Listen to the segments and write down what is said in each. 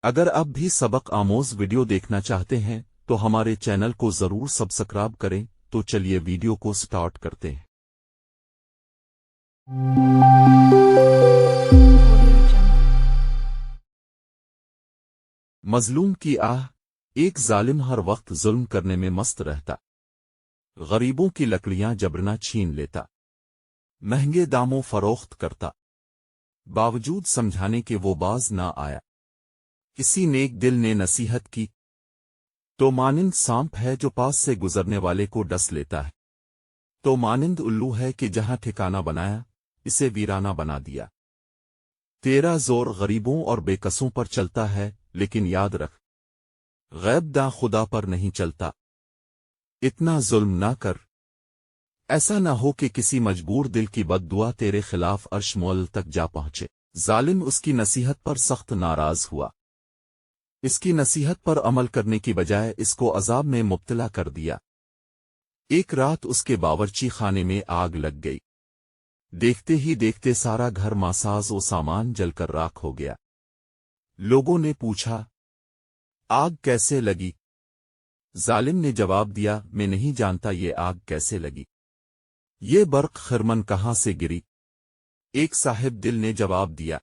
اگر اب بھی سبق آموز ویڈیو دیکھنا چاہتے ہیں تو ہمارے چینل کو ضرور سبسکرائب کریں۔ تو چلیے ویڈیو کو سٹارٹ کرتے ہیں۔ مظلوم کی آہ، ایک ظالم ہر وقت ظلم کرنے میں مست رہتا، غریبوں کی لکڑیاں جبرنا چھین لیتا، مہنگے داموں فروخت کرتا، باوجود سمجھانے کے وہ باز نہ آیا۔ کسی نیک دل نے نصیحت کی تو مانند سانپ ہے جو پاس سے گزرنے والے کو ڈس لیتا ہے، تو مانند الو ہے کہ جہاں ٹھکانہ بنایا اسے ویرانہ بنا دیا۔ تیرا زور غریبوں اور بے کسوں پر چلتا ہے، لیکن یاد رکھ غیب داں خدا پر نہیں چلتا۔ اتنا ظلم نہ کر، ایسا نہ ہو کہ کسی مجبور دل کی بد دعا تیرے خلاف عرش مول تک جا پہنچے۔ ظالم اس کی نصیحت پر سخت ناراض ہوا، اس کی نصیحت پر عمل کرنے کی بجائے اس کو عذاب میں مبتلا کر دیا۔ ایک رات اس کے باورچی خانے میں آگ لگ گئی، دیکھتے ہی دیکھتے سارا گھر ماساز و سامان جل کر راکھ ہو گیا۔ لوگوں نے پوچھا آگ کیسے لگی؟ ظالم نے جواب دیا میں نہیں جانتا یہ آگ کیسے لگی، یہ برق خرمن کہاں سے گری؟ ایک صاحب دل نے جواب دیا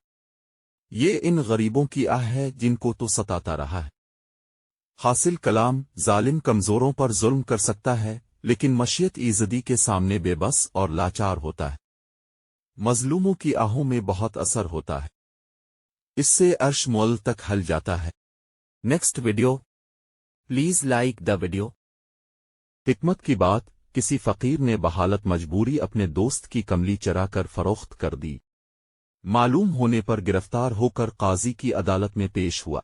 یہ ان غریبوں کی آہ ہے جن کو تو ستاتا رہا ہے۔ حاصل کلام، ظالم کمزوروں پر ظلم کر سکتا ہے لیکن مشیت ایزدی کے سامنے بے بس اور لاچار ہوتا ہے۔ مظلوموں کی آہوں میں بہت اثر ہوتا ہے، اس سے عرش مول تک ہل جاتا ہے۔ Next video please like the video. حکمت کی بات، کسی فقیر نے بحالت مجبوری اپنے دوست کی کملی چرا کر فروخت کر دی۔ معلوم ہونے پر گرفتار ہو کر قاضی کی عدالت میں پیش ہوا۔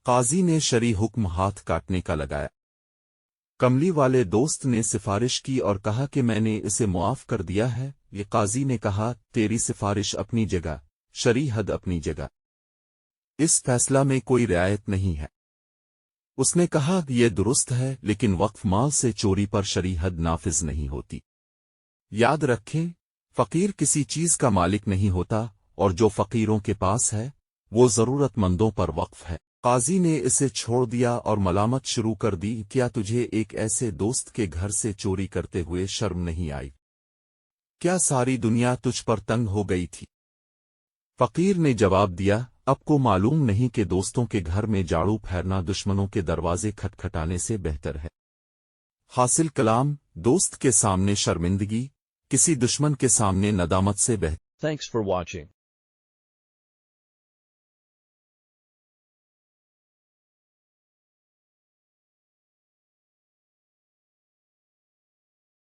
قاضی نے شرعی حکم ہاتھ کاٹنے کا لگایا۔ کملی والے دوست نے سفارش کی اور کہا کہ میں نے اسے معاف کر دیا ہے۔ یہ قاضی نے کہا تیری سفارش اپنی جگہ، شرعی حد اپنی جگہ، اس فیصلہ میں کوئی رعایت نہیں ہے۔ اس نے کہا یہ درست ہے لیکن وقف مال سے چوری پر شرعی حد نافذ نہیں ہوتی۔ یاد رکھیں فقیر کسی چیز کا مالک نہیں ہوتا، اور جو فقیروں کے پاس ہے وہ ضرورت مندوں پر وقف ہے۔ قاضی نے اسے چھوڑ دیا اور ملامت شروع کر دی کیا تجھے ایک ایسے دوست کے گھر سے چوری کرتے ہوئے شرم نہیں آئی؟ کیا ساری دنیا تجھ پر تنگ ہو گئی تھی؟ فقیر نے جواب دیا اب کو معلوم نہیں کہ دوستوں کے گھر میں جاڑو پھیرنا دشمنوں کے دروازے کھٹکھٹانے سے بہتر ہے۔ حاصل کلام، دوست کے سامنے شرمندگی کسی دشمن کے سامنے ندامت سے بہتر۔ Thanks for watching.